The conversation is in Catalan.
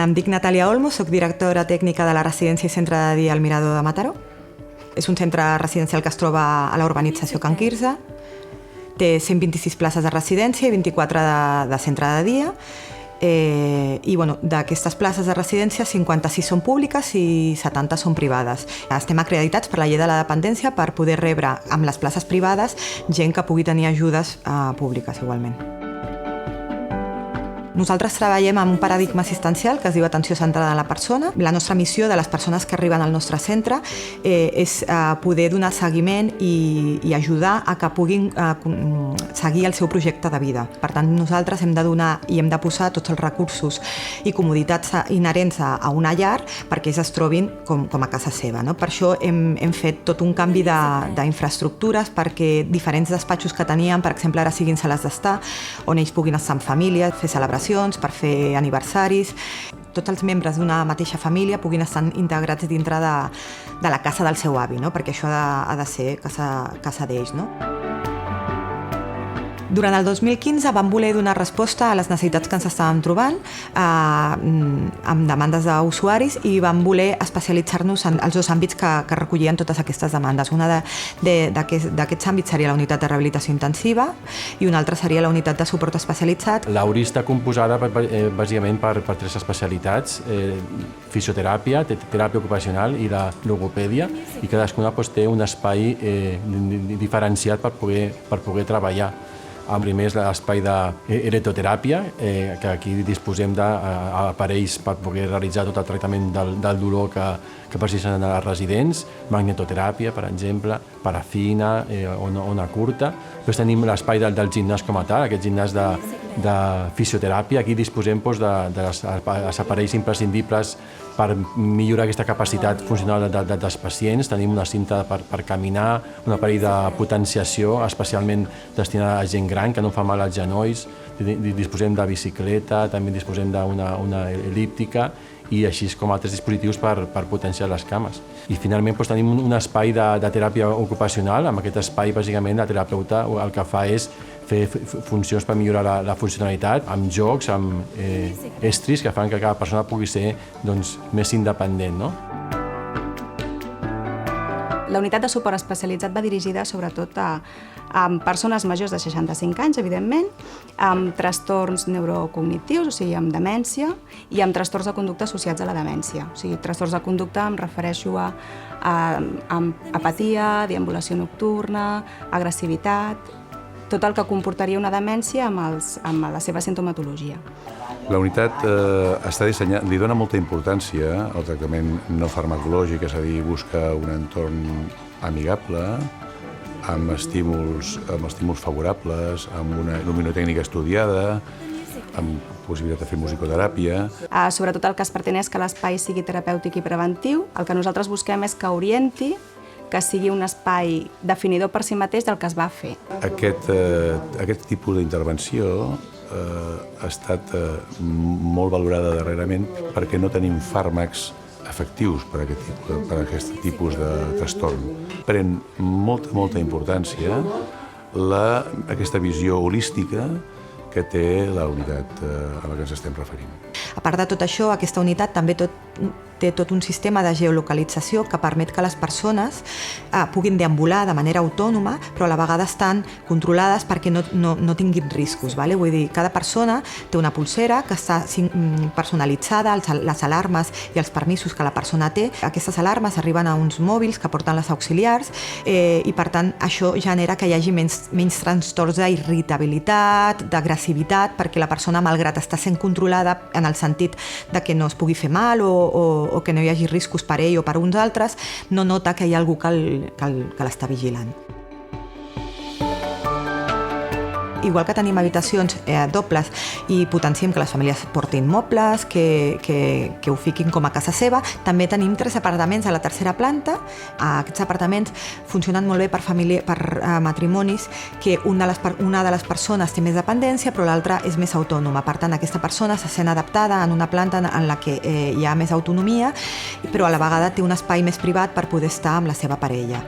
Em dic Natàlia Olmo, soc directora tècnica de la residència i centre de dia al Mirador de Mataró. És un centre residencial que es troba a la urbanització Can Quirze. Té 126 places de residència i 24 de centre de dia. I d'aquestes places de residència, 56 són públiques i 70 són privades. Estem acreditats per la llei de la dependència per poder rebre amb les places privades gent que pugui tenir ajudes públiques igualment. Nosaltres treballem amb un paradigma assistencial que es diu atenció centrada en la persona. La nostra missió de les persones que arriben al nostre centre és poder donar seguiment i ajudar a que puguin seguir el seu projecte de vida. Per tant, nosaltres hem de donar i hem de posar tots els recursos i comoditats inherents a una llar perquè ells es trobin com a casa seva. Per això hem fet tot un canvi d'infraestructures perquè diferents despatxos que teníem, per exemple, ara siguin sales d'estar, on ells puguin estar en família, fer celebracions, per fer aniversaris. Tots els membres d'una mateixa família puguin estar integrats dintre de la casa del seu avi, perquè això ha de ser casa d'ells. Durant el 2015 vam voler donar resposta a les necessitats que ens estàvem trobant amb demandes d'usuaris i vam voler especialitzar-nos en els dos àmbits que recollien totes aquestes demandes. Una d'aquests àmbits seria la unitat de rehabilitació intensiva i una altra seria la unitat de suport especialitzat. L'URI està composada bàsicament per tres especialitats, fisioteràpia, teràpia ocupacional i la logopèdia, i cadascuna té un espai diferenciat per poder treballar. El primer és l'espai d'eretoteràpia, que aquí disposem d'aparells per poder realitzar tot el tractament del dolor que persisteixen a les residents, magnetoteràpia, per exemple, parafina, ona curta. Després tenim l'espai del gimnàs com a tal, aquest gimnàs de fisioteràpia. Aquí disposem dels aparells imprescindibles per millorar aquesta capacitat funcional dels pacients. Tenim una cinta per caminar, un aparell de potenciació especialment destinada a gent gran que no fa mal als genolls. Disposem de bicicleta, també disposem d'una elíptica i així com altres dispositius per potenciar les cames. I finalment tenim un espai de teràpia ocupacional. Amb aquest espai, bàsicament, el terapeuta el que fa és fer funcions per millorar la funcionalitat, amb jocs, amb estris que fan que cada persona pugui ser més independent. La unitat de suport especialitzat va dirigida sobretot a persones majors de 65 anys, evidentment, amb trastorns neurocognitius, o sigui, amb demència, i amb trastorns de conducta associats a la demència. O sigui, trastorns de conducta em refereixo a apatia, deambulació nocturna, agressivitat, tot el que comportaria una demència amb la seva sintomatologia. La unitat està dissenyada, li dona molta importància al tractament no farmacològic, és a dir, busca un entorn amigable, amb estímuls favorables, amb una luminotècnica estudiada, amb possibilitat de fer musicoteràpia. Sobretot el que es pretén és que l'espai sigui terapèutic i preventiu. El que nosaltres busquem és que orienti, que sigui un espai definidor per si mateix del que es va fer. Aquest tipus d'intervenció ha estat molt valorada darrerament perquè no tenim fàrmacs efectius per a aquest tipus de trastorn. Pren molta importància aquesta visió holística que té la unitat a la que ens estem referint. A part de tot això, aquesta unitat també té tot un sistema de geolocalització que permet que les persones puguin deambular de manera autònoma, però a la vegada estan controlades perquè no tinguin riscos. Vull dir, cada persona té una pulsera que està personalitzada, les alarmes i els permisos que la persona té. Aquestes alarmes arriben a uns mòbils que porten les auxiliars i, per tant, això genera que hi hagi menys trastorns d'irritabilitat, d'agressivitat, perquè la persona, malgrat està sent controlada en el sentit de que no es pugui fer mal o que no hi hagi riscos per ell o per uns altres, no nota que hi ha algú que l'està vigilant. Igual que tenim habitacions dobles i potenciem que les famílies portin mobles, que ho fiquin com a casa seva, també tenim 3 apartaments a la tercera planta. Aquests apartaments funcionen molt bé per matrimonis que una de les persones té més dependència però l'altra és més autònoma. Per tant, aquesta persona se sent adaptada en una planta en la que hi ha més autonomia, però a la vegada té un espai més privat per poder estar amb la seva parella.